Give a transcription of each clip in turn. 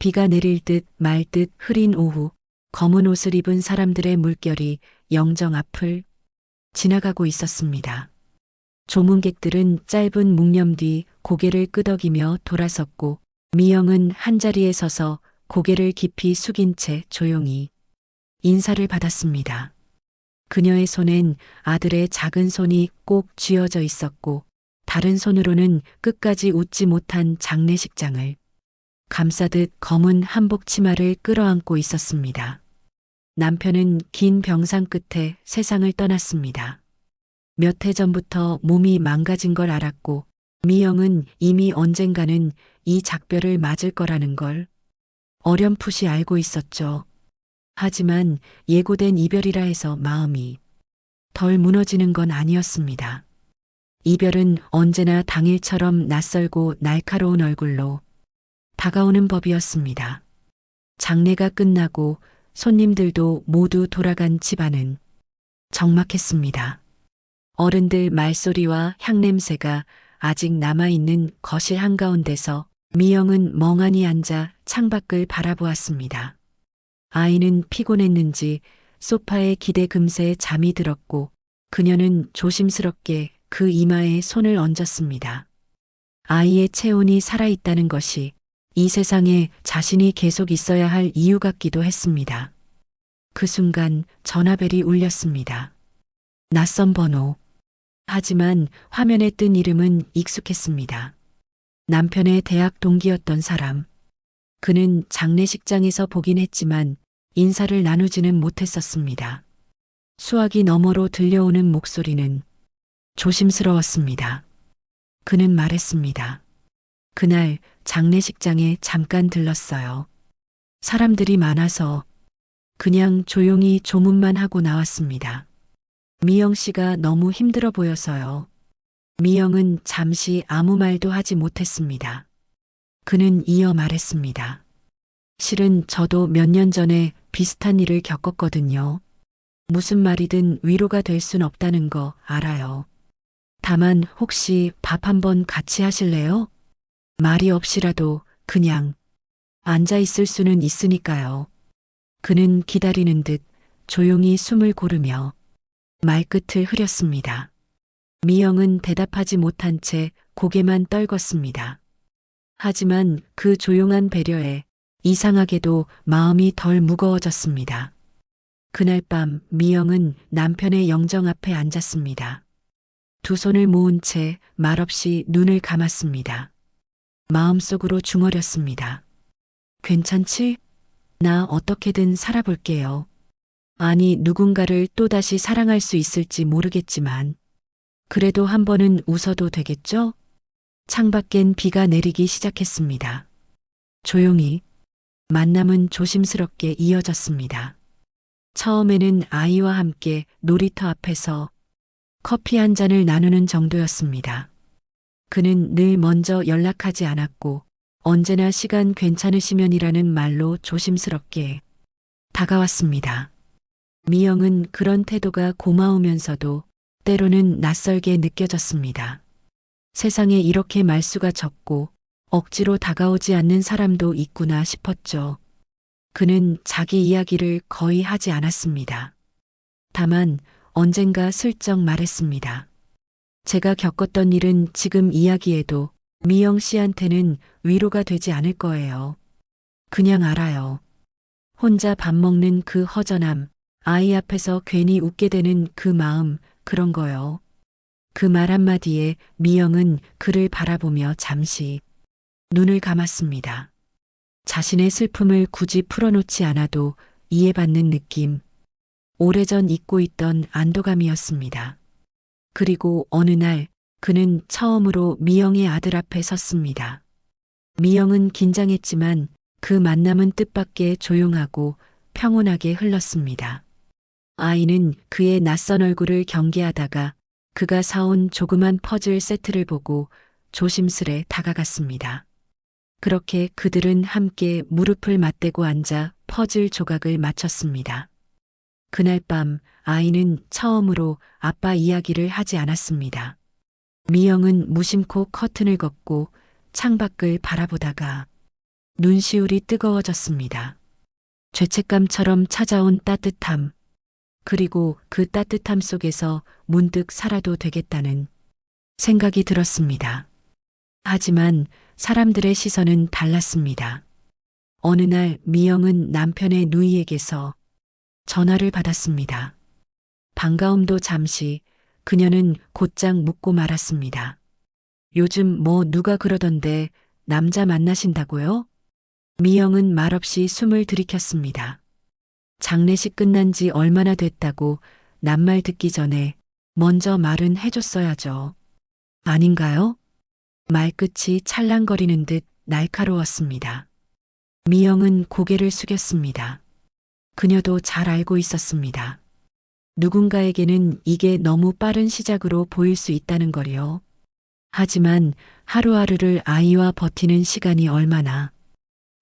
비가 내릴 듯 말 듯 흐린 오후, 검은 옷을 입은 사람들의 물결이 영정 앞을 지나가고 있었습니다. 조문객들은 짧은 묵념 뒤 고개를 끄덕이며 돌아섰고, 미영은 한자리에 서서 고개를 깊이 숙인 채 조용히 인사를 받았습니다. 그녀의 손엔 아들의 작은 손이 꼭 쥐어져 있었고, 다른 손으로는 끝까지 웃지 못한 장례식장을 감싸듯 검은 한복 치마를 끌어안고 있었습니다. 남편은 긴 병상 끝에 세상을 떠났습니다. 몇 해 전부터 몸이 망가진 걸 알았고, 미영은 이미 언젠가는 이 작별을 맞을 거라는 걸 어렴풋이 알고 있었죠. 하지만 예고된 이별이라 해서 마음이 덜 무너지는 건 아니었습니다. 이별은 언제나 당일처럼 낯설고 날카로운 얼굴로 다가오는 법이었습니다. 장례가 끝나고 손님들도 모두 돌아간 집안은 적막했습니다. 어른들 말소리와 향냄새가 아직 남아있는 거실 한가운데서 미영은 멍하니 앉아 창밖을 바라보았습니다. 아이는 피곤했는지 소파에 기대 금세 잠이 들었고, 그녀는 조심스럽게 그 이마에 손을 얹었습니다. 아이의 체온이 살아있다는 것이 이 세상에 자신이 계속 있어야 할 이유 같기도 했습니다. 그 순간 전화벨이 울렸습니다. 낯선 번호. 하지만 화면에 뜬 이름은 익숙했습니다. 남편의 대학 동기였던 사람. 그는 장례식장에서 보긴 했지만 인사를 나누지는 못했었습니다. 수화기 너머로 들려오는 목소리는 조심스러웠습니다. 그는 말했습니다. 그날 장례식장에 잠깐 들렀어요. 사람들이 많아서 그냥 조용히 조문만 하고 나왔습니다. 미영 씨가 너무 힘들어 보여서요. 미영은 잠시 아무 말도 하지 못했습니다. 그는 이어 말했습니다. 실은 저도 몇 년 전에 비슷한 일을 겪었거든요. 무슨 말이든 위로가 될 순 없다는 거 알아요. 다만 혹시 밥 한번 같이 하실래요? 말이 없이라도 그냥 앉아 있을 수는 있으니까요. 그는 기다리는 듯 조용히 숨을 고르며 말끝을 흐렸습니다. 미영은 대답하지 못한 채 고개만 떨궜습니다. 하지만 그 조용한 배려에 이상하게도 마음이 덜 무거워졌습니다. 그날 밤 미영은 남편의 영정 앞에 앉았습니다. 두 손을 모은 채 말없이 눈을 감았습니다. 마음속으로 중얼였습니다. 괜찮지? 나 어떻게든 살아볼게요. 아니, 누군가를 또다시 사랑할 수 있을지 모르겠지만 그래도 한 번은 웃어도 되겠죠? 창밖엔 비가 내리기 시작했습니다. 조용히 만남은 조심스럽게 이어졌습니다. 처음에는 아이와 함께 놀이터 앞에서 커피 한 잔을 나누는 정도였습니다. 그는 늘 먼저 연락하지 않았고 언제나 시간 괜찮으시면이라는 말로 조심스럽게 다가왔습니다. 미영은 그런 태도가 고마우면서도 때로는 낯설게 느껴졌습니다. 세상에 이렇게 말수가 적고 억지로 다가오지 않는 사람도 있구나 싶었죠. 그는 자기 이야기를 거의 하지 않았습니다. 다만 언젠가 슬쩍 말했습니다. 제가 겪었던 일은 지금 이야기해도 미영 씨한테는 위로가 되지 않을 거예요. 그냥 알아요. 혼자 밥 먹는 그 허전함, 아이 앞에서 괜히 웃게 되는 그 마음, 그런 거요. 그 말 한마디에 미영은 그를 바라보며 잠시 눈을 감았습니다. 자신의 슬픔을 굳이 풀어놓지 않아도 이해받는 느낌, 오래전 잊고 있던 안도감이었습니다. 그리고 어느 날 그는 처음으로 미영의 아들 앞에 섰습니다. 미영은 긴장했지만 그 만남은 뜻밖의 조용하고 평온하게 흘렀습니다. 아이는 그의 낯선 얼굴을 경계하다가 그가 사온 조그만 퍼즐 세트를 보고 조심스레 다가갔습니다. 그렇게 그들은 함께 무릎을 맞대고 앉아 퍼즐 조각을 맞췄습니다. 그날 밤 아이는 처음으로 아빠 이야기를 하지 않았습니다. 미영은 무심코 커튼을 걷고 창밖을 바라보다가 눈시울이 뜨거워졌습니다. 죄책감처럼 찾아온 따뜻함, 그리고 그 따뜻함 속에서 문득 살아도 되겠다는 생각이 들었습니다. 하지만 사람들의 시선은 달랐습니다. 어느 날 미영은 남편의 누이에게서 전화를 받았습니다. 반가움도 잠시, 그녀는 곧장 묻고 말았습니다. 요즘 뭐 누가 그러던데 남자 만나신다고요? 미영은 말없이 숨을 들이켰습니다. 장례식 끝난 지 얼마나 됐다고 낱말 듣기 전에 먼저 말은 해줬어야죠. 아닌가요? 말끝이 찰랑거리는 듯 날카로웠습니다. 미영은 고개를 숙였습니다. 그녀도 잘 알고 있었습니다. 누군가에게는 이게 너무 빠른 시작으로 보일 수 있다는 거요. 하지만 하루하루를 아이와 버티는 시간이 얼마나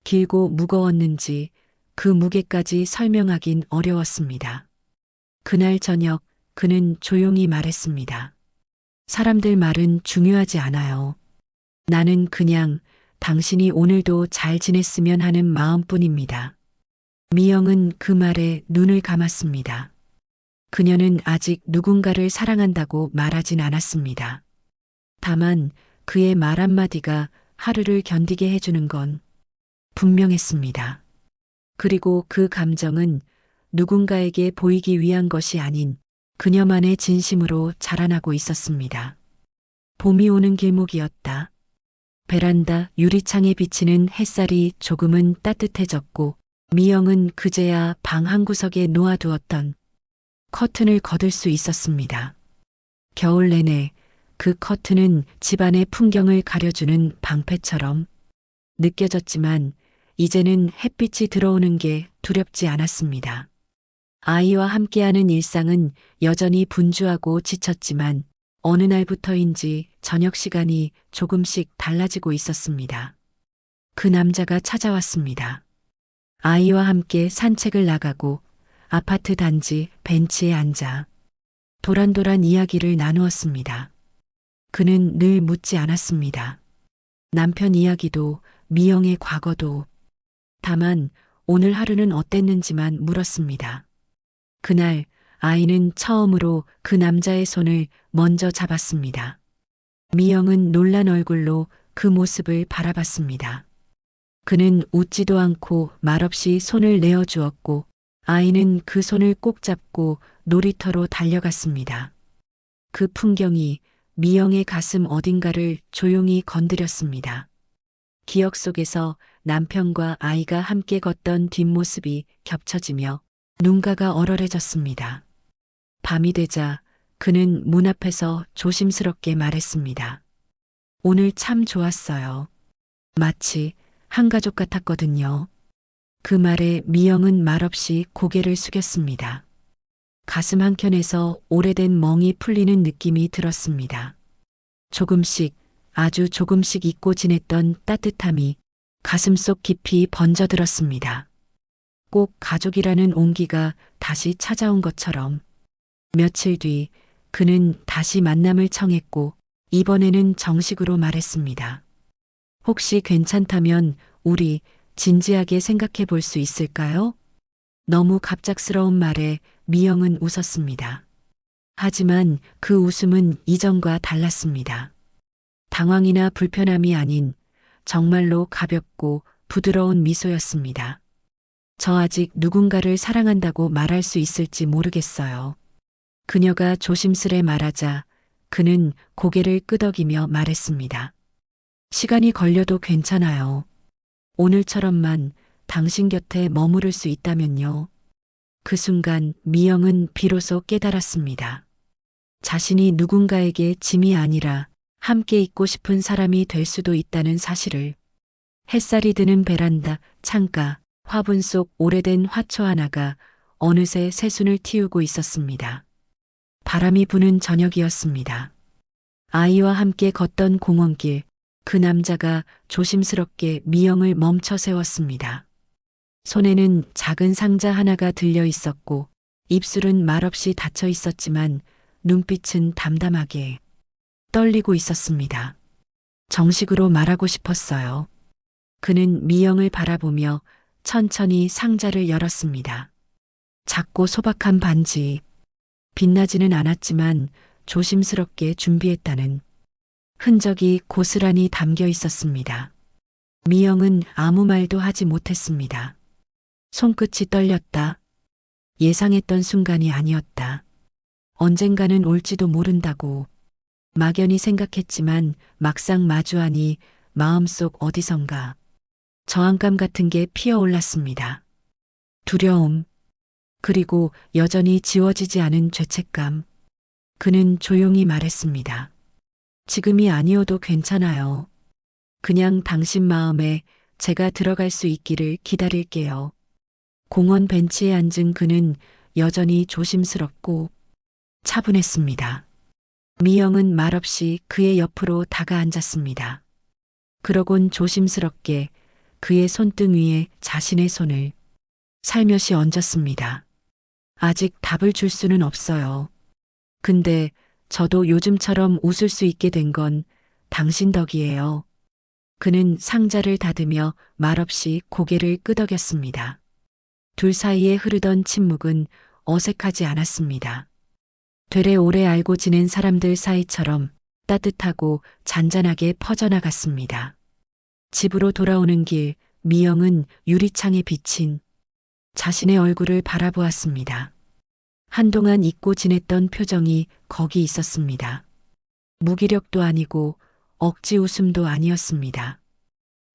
길고 무거웠는지 그 무게까지 설명하긴 어려웠습니다. 그날 저녁 그는 조용히 말했습니다. 사람들 말은 중요하지 않아요. 나는 그냥 당신이 오늘도 잘 지냈으면 하는 마음뿐입니다. 미영은 그 말에 눈을 감았습니다. 그녀는 아직 누군가를 사랑한다고 말하진 않았습니다. 다만 그의 말 한마디가 하루를 견디게 해주는 건 분명했습니다. 그리고 그 감정은 누군가에게 보이기 위한 것이 아닌 그녀만의 진심으로 자라나고 있었습니다. 봄이 오는 길목이었다. 베란다 유리창에 비치는 햇살이 조금은 따뜻해졌고 미영은 그제야 방 한구석에 놓아두었던 커튼을 걷을 수 있었습니다. 겨울 내내 그 커튼은 집안의 풍경을 가려주는 방패처럼 느껴졌지만 이제는 햇빛이 들어오는 게 두렵지 않았습니다. 아이와 함께하는 일상은 여전히 분주하고 지쳤지만 어느 날부터인지 저녁 시간이 조금씩 달라지고 있었습니다. 그 남자가 찾아왔습니다. 아이와 함께 산책을 나가고 아파트 단지 벤치에 앉아 도란도란 이야기를 나누었습니다. 그는 늘 묻지 않았습니다. 남편 이야기도 미영의 과거도 다만 오늘 하루는 어땠는지만 물었습니다. 그날 아이는 처음으로 그 남자의 손을 먼저 잡았습니다. 미영은 놀란 얼굴로 그 모습을 바라봤습니다. 그는 웃지도 않고 말없이 손을 내어주었고 아이는 그 손을 꼭 잡고 놀이터로 달려갔습니다. 그 풍경이 미영의 가슴 어딘가를 조용히 건드렸습니다. 기억 속에서 남편과 아이가 함께 걷던 뒷모습이 겹쳐지며 눈가가 얼얼해졌습니다. 밤이 되자 그는 문 앞에서 조심스럽게 말했습니다. 오늘 참 좋았어요. 마치 한 가족 같았거든요. 그 말에 미영은 말없이 고개를 숙였습니다. 가슴 한켠에서 오래된 멍이 풀리는 느낌이 들었습니다. 조금씩, 아주 조금씩 잊고 지냈던 따뜻함이 가슴속 깊이 번져들었습니다. 꼭 가족이라는 온기가 다시 찾아온 것처럼. 며칠 뒤 그는 다시 만남을 청했고 이번에는 정식으로 말했습니다. 혹시 괜찮다면 우리 진지하게 생각해 볼 수 있을까요? 너무 갑작스러운 말에 미영은 웃었습니다. 하지만 그 웃음은 이전과 달랐습니다. 당황이나 불편함이 아닌 정말로 가볍고 부드러운 미소였습니다. 저 아직 누군가를 사랑한다고 말할 수 있을지 모르겠어요. 그녀가 조심스레 말하자 그는 고개를 끄덕이며 말했습니다. 시간이 걸려도 괜찮아요. 오늘처럼만 당신 곁에 머무를 수 있다면요. 그 순간 미영은 비로소 깨달았습니다. 자신이 누군가에게 짐이 아니라 함께 있고 싶은 사람이 될 수도 있다는 사실을. 햇살이 드는 베란다, 창가, 화분 속 오래된 화초 하나가 어느새 새순을 틔우고 있었습니다. 바람이 부는 저녁이었습니다. 아이와 함께 걷던 공원길, 그 남자가 조심스럽게 미영을 멈춰 세웠습니다. 손에는 작은 상자 하나가 들려 있었고 입술은 말없이 닫혀 있었지만 눈빛은 담담하게 떨리고 있었습니다. 정식으로 말하고 싶었어요. 그는 미영을 바라보며 천천히 상자를 열었습니다. 작고 소박한 반지, 빛나지는 않았지만 조심스럽게 준비했다는 흔적이 고스란히 담겨 있었습니다. 미영은 아무 말도 하지 못했습니다. 손끝이 떨렸다. 예상했던 순간이 아니었다. 언젠가는 올지도 모른다고 막연히 생각했지만 막상 마주하니 마음속 어디선가 저항감 같은 게 피어올랐습니다. 두려움, 그리고 여전히 지워지지 않은 죄책감. 그는 조용히 말했습니다. 지금이 아니어도 괜찮아요. 그냥 당신 마음에 제가 들어갈 수 있기를 기다릴게요. 공원 벤치에 앉은 그는 여전히 조심스럽고 차분했습니다. 미영은 말없이 그의 옆으로 다가앉았습니다. 그러곤 조심스럽게 그의 손등 위에 자신의 손을 살며시 얹었습니다. 아직 답을 줄 수는 없어요. 근데 저도 요즘처럼 웃을 수 있게 된 건 당신 덕이에요. 그는 상자를 닫으며 말없이 고개를 끄덕였습니다. 둘 사이에 흐르던 침묵은 어색하지 않았습니다. 되레 오래 알고 지낸 사람들 사이처럼 따뜻하고 잔잔하게 퍼져나갔습니다. 집으로 돌아오는 길, 미영은 유리창에 비친 자신의 얼굴을 바라보았습니다. 한동안 잊고 지냈던 표정이 거기 있었습니다. 무기력도 아니고 억지 웃음도 아니었습니다.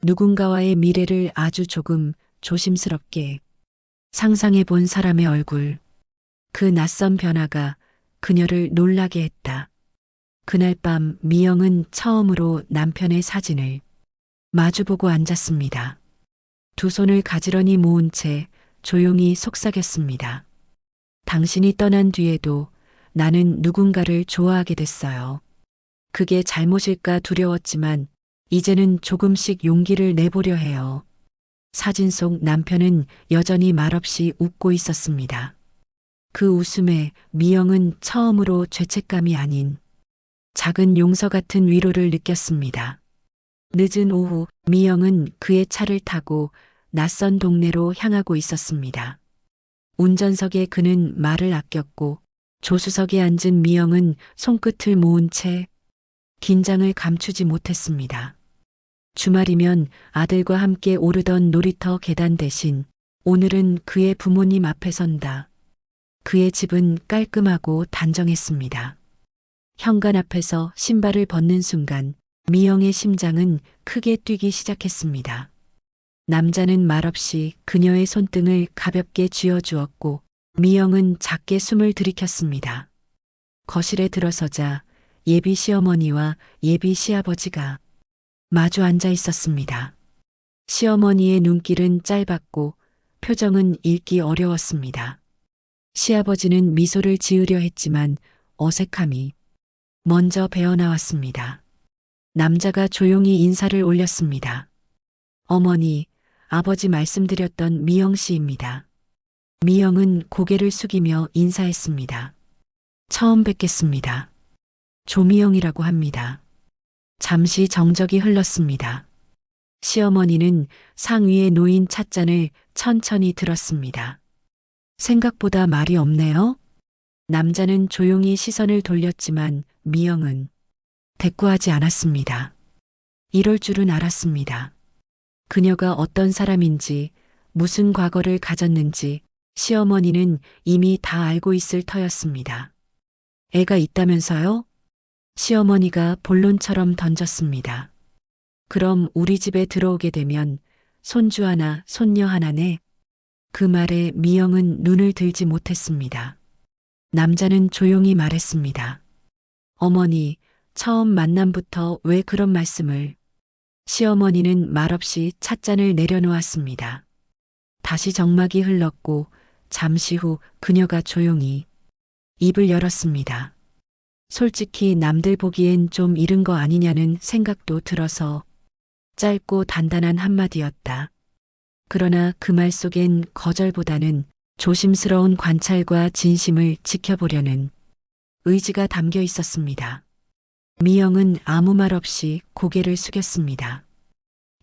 누군가와의 미래를 아주 조금 조심스럽게 상상해 본 사람의 얼굴. 그 낯선 변화가 그녀를 놀라게 했다. 그날 밤 미영은 처음으로 남편의 사진을 마주보고 앉았습니다. 두 손을 가지런히 모은 채 조용히 속삭였습니다. 당신이 떠난 뒤에도 나는 누군가를 좋아하게 됐어요. 그게 잘못일까 두려웠지만 이제는 조금씩 용기를 내보려 해요. 사진 속 남편은 여전히 말없이 웃고 있었습니다. 그 웃음에 미영은 처음으로 죄책감이 아닌 작은 용서 같은 위로를 느꼈습니다. 늦은 오후 미영은 그의 차를 타고 낯선 동네로 향하고 있었습니다. 운전석에 그는 말을 아꼈고 조수석에 앉은 미영은 손끝을 모은 채 긴장을 감추지 못했습니다. 주말이면 아들과 함께 오르던 놀이터 계단 대신 오늘은 그의 부모님 앞에 선다. 그의 집은 깔끔하고 단정했습니다. 현관 앞에서 신발을 벗는 순간 미영의 심장은 크게 뛰기 시작했습니다. 남자는 말없이 그녀의 손등을 가볍게 쥐어주었고 미영은 작게 숨을 들이켰습니다. 거실에 들어서자 예비 시어머니와 예비 시아버지가 마주 앉아 있었습니다. 시어머니의 눈길은 짧았고 표정은 읽기 어려웠습니다. 시아버지는 미소를 지으려 했지만 어색함이 먼저 배어나왔습니다. 남자가 조용히 인사를 올렸습니다. 어머니, 아버지 말씀드렸던 미영 씨입니다. 미영은 고개를 숙이며 인사했습니다. 처음 뵙겠습니다. 조미영이라고 합니다. 잠시 정적이 흘렀습니다. 시어머니는 상위에 놓인 찻잔을 천천히 들었습니다. 생각보다 말이 없네요. 남자는 조용히 시선을 돌렸지만 미영은 대꾸하지 않았습니다. 이럴 줄은 알았습니다. 그녀가 어떤 사람인지, 무슨 과거를 가졌는지 시어머니는 이미 다 알고 있을 터였습니다. 애가 있다면서요? 시어머니가 본론처럼 던졌습니다. 그럼 우리 집에 들어오게 되면 손주 하나, 손녀 하나네. 그 말에 미영은 눈을 들지 못했습니다. 남자는 조용히 말했습니다. 어머니, 처음 만남부터 왜 그런 말씀을. 시어머니는 말없이 찻잔을 내려놓았습니다. 다시 정막이 흘렀고 잠시 후 그녀가 조용히 입을 열었습니다. 솔직히 남들 보기엔 좀 이른 거 아니냐는 생각도 들어서. 짧고 단단한 한마디였다. 그러나 그 말 속엔 거절보다는 조심스러운 관찰과 진심을 지켜보려는 의지가 담겨 있었습니다. 미영은 아무 말 없이 고개를 숙였습니다.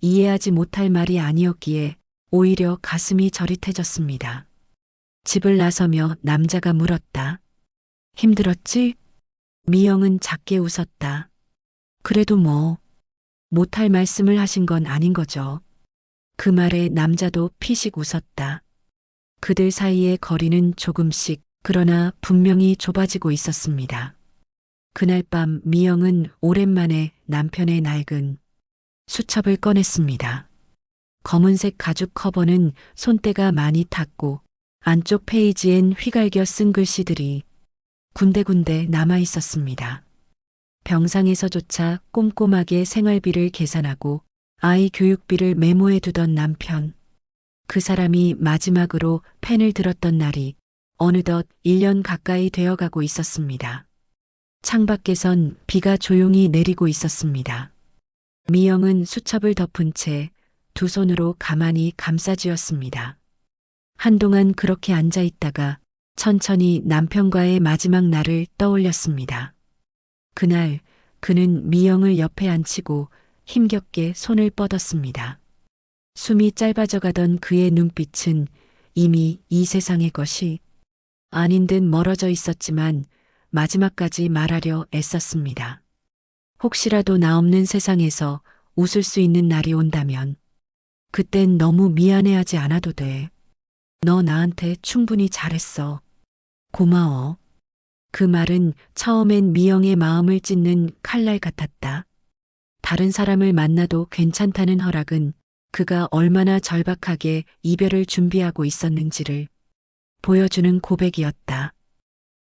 이해하지 못할 말이 아니었기에 오히려 가슴이 저릿해졌습니다. 집을 나서며 남자가 물었다. 힘들었지? 미영은 작게 웃었다. 그래도 뭐, 못할 말씀을 하신 건 아닌 거죠. 그 말에 남자도 피식 웃었다. 그들 사이의 거리는 조금씩, 그러나 분명히 좁아지고 있었습니다. 그날 밤 미영은 오랜만에 남편의 낡은 수첩을 꺼냈습니다. 검은색 가죽 커버는 손때가 많이 탔고 안쪽 페이지엔 휘갈겨 쓴 글씨들이 군데군데 남아 있었습니다. 병상에서조차 꼼꼼하게 생활비를 계산하고 아이 교육비를 메모해 두던 남편. 그 사람이 마지막으로 펜을 들었던 날이 어느덧 1년 가까이 되어가고 있었습니다. 창밖에선 비가 조용히 내리고 있었습니다. 미영은 수첩을 덮은 채 두 손으로 가만히 감싸쥐었습니다. 한동안 그렇게 앉아 있다가 천천히 남편과의 마지막 날을 떠올렸습니다. 그날 그는 미영을 옆에 앉히고 힘겹게 손을 뻗었습니다. 숨이 짧아져 가던 그의 눈빛은 이미 이 세상의 것이 아닌 듯 멀어져 있었지만 마지막까지 말하려 애썼습니다. 혹시라도 나 없는 세상에서 웃을 수 있는 날이 온다면 그땐 너무 미안해하지 않아도 돼. 너 나한테 충분히 잘했어. 고마워. 그 말은 처음엔 미영의 마음을 찢는 칼날 같았다. 다른 사람을 만나도 괜찮다는 허락은 그가 얼마나 절박하게 이별을 준비하고 있었는지를 보여주는 고백이었다.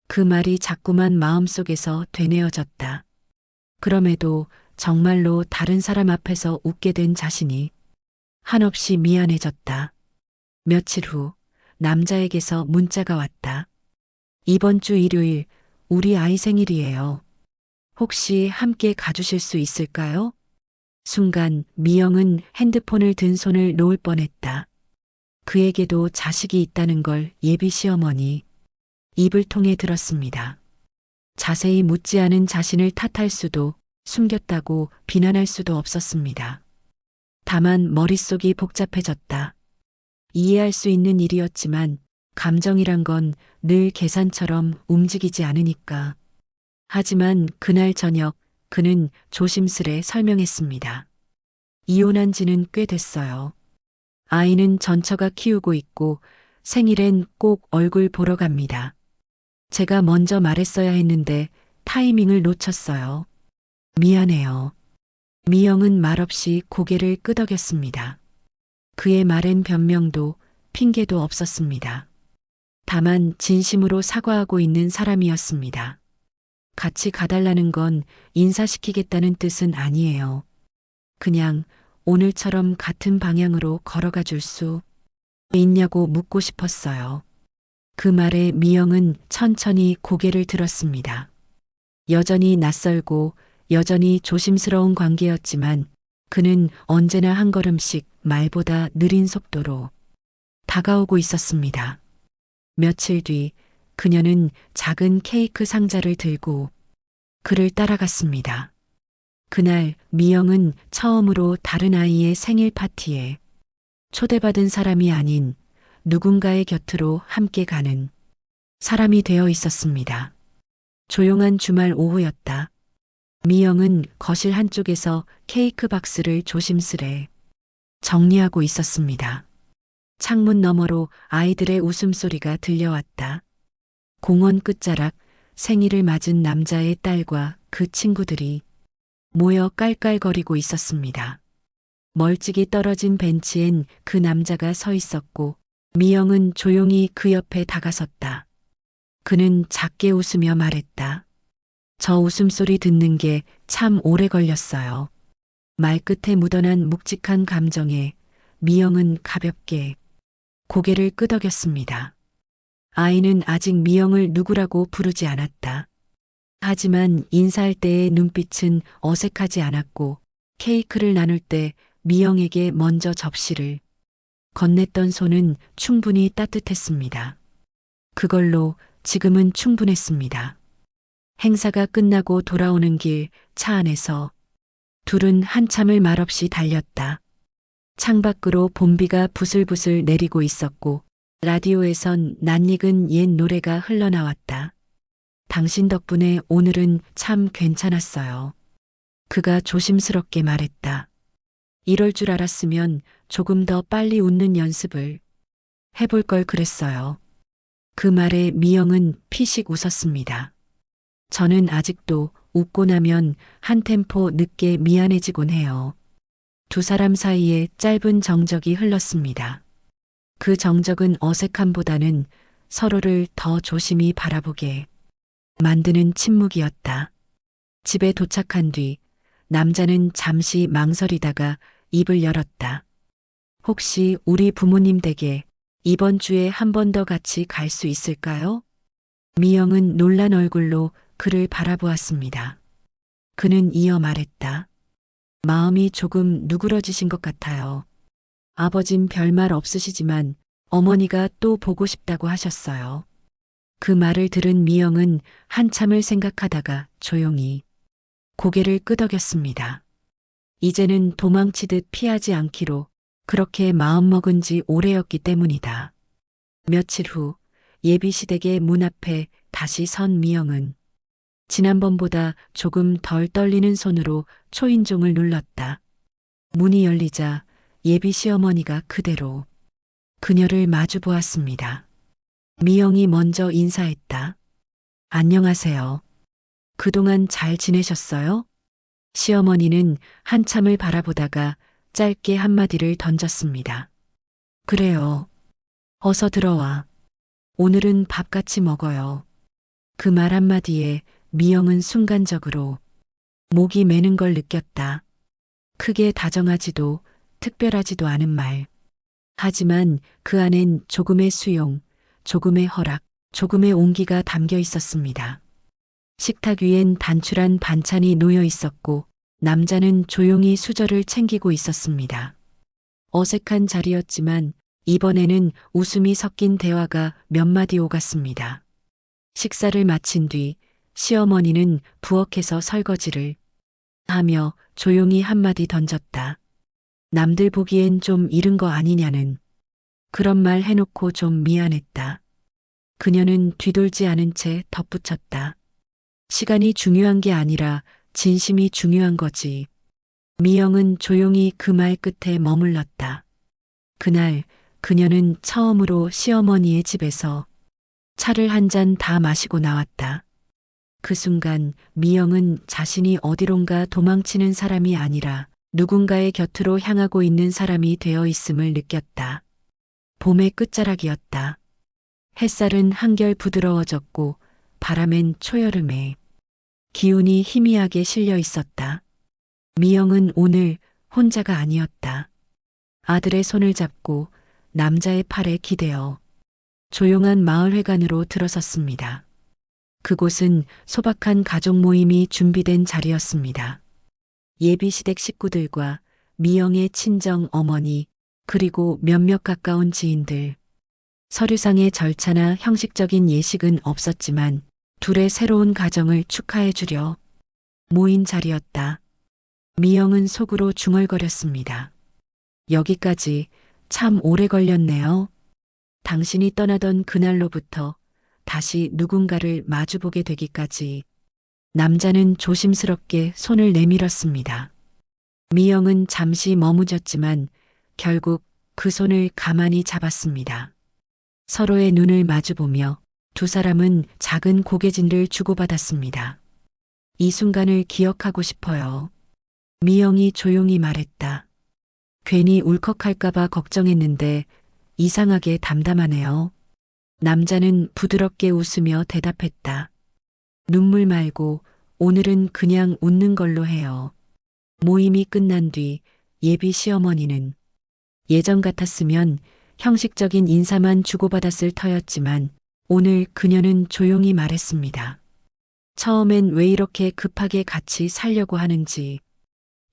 그 말이 자꾸만 마음속에서 되뇌어졌다. 그럼에도 정말로 다른 사람 앞에서 웃게 된 자신이 한없이 미안해졌다. 며칠 후 남자에게서 문자가 왔다. 이번 주 일요일 우리 아이 생일이에요. 혹시 함께 가주실 수 있을까요? 순간 미영은 핸드폰을 든 손을 놓을 뻔했다. 그에게도 자식이 있다는 걸 예비 시어머니 입을 통해 들었습니다. 자세히 묻지 않은 자신을 탓할 수도 숨겼다고 비난할 수도 없었습니다. 다만 머릿속이 복잡해졌다. 이해할 수 있는 일이었지만 감정이란 건 늘 계산처럼 움직이지 않으니까. 하지만 그날 저녁 그는 조심스레 설명했습니다. 이혼한 지는 꽤 됐어요. 아이는 전처가 키우고 있고 생일엔 꼭 얼굴 보러 갑니다. 제가 먼저 말했어야 했는데 타이밍을 놓쳤어요. 미안해요. 미영은 말없이 고개를 끄덕였습니다. 그의 말엔 변명도 핑계도 없었습니다. 다만 진심으로 사과하고 있는 사람이었습니다. 같이 가달라는 건 인사시키겠다는 뜻은 아니에요. 그냥 오늘처럼 같은 방향으로 걸어가 줄 수 있냐고 묻고 싶었어요. 그 말에 미영은 천천히 고개를 들었습니다. 여전히 낯설고 여전히 조심스러운 관계였지만 그는 언제나 한 걸음씩 말보다 느린 속도로 다가오고 있었습니다. 며칠 뒤 그녀는 작은 케이크 상자를 들고 그를 따라갔습니다. 그날 미영은 처음으로 다른 아이의 생일 파티에 초대받은 사람이 아닌 누군가의 곁으로 함께 가는 사람이 되어 있었습니다. 조용한 주말 오후였다. 미영은 거실 한쪽에서 케이크 박스를 조심스레 정리하고 있었습니다. 창문 너머로 아이들의 웃음소리가 들려왔다. 공원 끝자락 생일을 맞은 남자의 딸과 그 친구들이 모여 깔깔거리고 있었습니다. 멀찍이 떨어진 벤치엔 그 남자가 서 있었고 미영은 조용히 그 옆에 다가섰다. 그는 작게 웃으며 말했다. 저 웃음소리 듣는 게 참 오래 걸렸어요. 말끝에 묻어난 묵직한 감정에 미영은 가볍게 고개를 끄덕였습니다. 아이는 아직 미영을 누구라고 부르지 않았다. 하지만 인사할 때의 눈빛은 어색하지 않았고 케이크를 나눌 때 미영에게 먼저 접시를 건넸던 손은 충분히 따뜻했습니다. 그걸로 지금은 충분했습니다. 행사가 끝나고 돌아오는 길 차 안에서 둘은 한참을 말없이 달렸다. 창밖으로 봄비가 부슬부슬 내리고 있었고 라디오에선 낯익은 옛 노래가 흘러나왔다. 당신 덕분에 오늘은 참 괜찮았어요. 그가 조심스럽게 말했다. 이럴 줄 알았으면 조금 더 빨리 웃는 연습을 해볼 걸 그랬어요. 그 말에 미영은 피식 웃었습니다. 저는 아직도 웃고 나면 한 템포 늦게 미안해지곤 해요. 두 사람 사이에 짧은 정적이 흘렀습니다. 그 정적은 어색함보다는 서로를 더 조심히 바라보게 만드는 침묵이었다. 집에 도착한 뒤 남자는 잠시 망설이다가 입을 열었다. 혹시 우리 부모님 댁에 이번 주에 한 번 더 같이 갈 수 있을까요? 미영은 놀란 얼굴로 그를 바라보았습니다. 그는 이어 말했다. 마음이 조금 누그러지신 것 같아요. 아버진 별말 없으시지만 어머니가 또 보고 싶다고 하셨어요. 그 말을 들은 미영은 한참을 생각하다가 조용히 고개를 끄덕였습니다. 이제는 도망치듯 피하지 않기로 그렇게 마음먹은 지 오래였기 때문이다. 며칠 후 예비시댁의 문 앞에 다시 선 미영은 지난번보다 조금 덜 떨리는 손으로 초인종을 눌렀다. 문이 열리자 예비 시어머니가 그대로 그녀를 마주 보았습니다. 미영이 먼저 인사했다. 안녕하세요. 그동안 잘 지내셨어요? 시어머니는 한참을 바라보다가 짧게 한마디를 던졌습니다. 그래요. 어서 들어와. 오늘은 밥 같이 먹어요. 그 말 한마디에 미영은 순간적으로 목이 메는 걸 느꼈다. 크게 다정하지도 특별하지도 않은 말. 하지만 그 안엔 조금의 수용, 조금의 허락, 조금의 온기가 담겨 있었습니다. 식탁 위엔 단출한 반찬이 놓여 있었고 남자는 조용히 수저를 챙기고 있었습니다. 어색한 자리였지만 이번에는 웃음이 섞인 대화가 몇 마디 오갔습니다. 식사를 마친 뒤 시어머니는 부엌에서 설거지를 하며 조용히 한마디 던졌다. 남들 보기엔 좀 이른 거 아니냐는 그런 말 해놓고 좀 미안했다. 그녀는 뒤돌지 않은 채 덧붙였다. 시간이 중요한 게 아니라 진심이 중요한 거지. 미영은 조용히 그 말 끝에 머물렀다. 그날 그녀는 처음으로 시어머니의 집에서 차를 한 잔 다 마시고 나왔다. 그 순간 미영은 자신이 어디론가 도망치는 사람이 아니라 누군가의 곁으로 향하고 있는 사람이 되어 있음을 느꼈다. 봄의 끝자락이었다. 햇살은 한결 부드러워졌고 바람엔 초여름의 기운이 희미하게 실려 있었다. 미영은 오늘 혼자가 아니었다. 아들의 손을 잡고 남자의 팔에 기대어 조용한 마을회관으로 들어섰습니다. 그곳은 소박한 가족 모임이 준비된 자리였습니다. 예비시댁 식구들과 미영의 친정 어머니 그리고 몇몇 가까운 지인들. 서류상의 절차나 형식적인 예식은 없었지만 둘의 새로운 가정을 축하해 주려 모인 자리였다. 미영은 속으로 중얼거렸습니다. 여기까지 참 오래 걸렸네요. 당신이 떠나던 그날로부터 다시 누군가를 마주보게 되기까지. 남자는 조심스럽게 손을 내밀었습니다. 미영은 잠시 머무졌지만 결국 그 손을 가만히 잡았습니다. 서로의 눈을 마주보며 두 사람은 작은 고개진을 주고받았습니다. 이 순간을 기억하고 싶어요. 미영이 조용히 말했다. 괜히 울컥할까봐 걱정했는데 이상하게 담담하네요. 남자는 부드럽게 웃으며 대답했다. 눈물 말고 오늘은 그냥 웃는 걸로 해요. 모임이 끝난 뒤 예비 시어머니는 예전 같았으면 형식적인 인사만 주고받았을 터였지만 오늘 그녀는 조용히 말했습니다. 처음엔 왜 이렇게 급하게 같이 살려고 하는지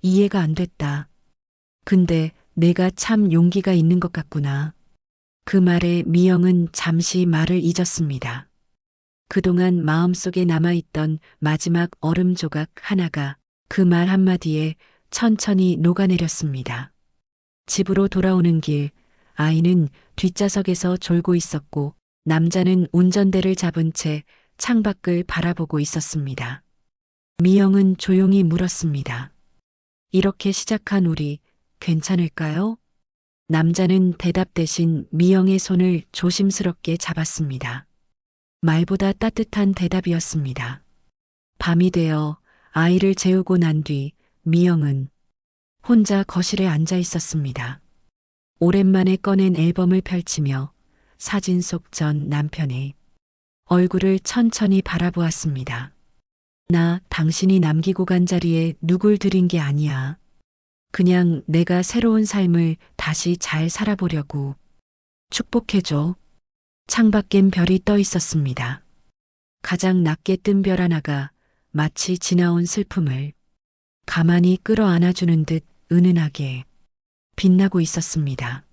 이해가 안 됐다. 근데 내가 참 용기가 있는 것 같구나. 그 말에 미영은 잠시 말을 잊었습니다. 그동안 마음속에 남아있던 마지막 얼음 조각 하나가 그 말 한마디에 천천히 녹아내렸습니다. 집으로 돌아오는 길, 아이는 뒷좌석에서 졸고 있었고 남자는 운전대를 잡은 채 창밖을 바라보고 있었습니다. 미영은 조용히 물었습니다. 이렇게 시작한 우리 괜찮을까요? 남자는 대답 대신 미영의 손을 조심스럽게 잡았습니다. 말보다 따뜻한 대답이었습니다. 밤이 되어 아이를 재우고 난 뒤 미영은 혼자 거실에 앉아 있었습니다. 오랜만에 꺼낸 앨범을 펼치며 사진 속 전 남편의 얼굴을 천천히 바라보았습니다. 나 당신이 남기고 간 자리에 누굴 들인 게 아니야. 그냥 내가 새로운 삶을 다시 잘 살아보려고. 축복해줘. 창밖엔 별이 떠 있었습니다. 가장 낮게 뜬 별 하나가 마치 지나온 슬픔을 가만히 끌어안아주는 듯 은은하게 빛나고 있었습니다.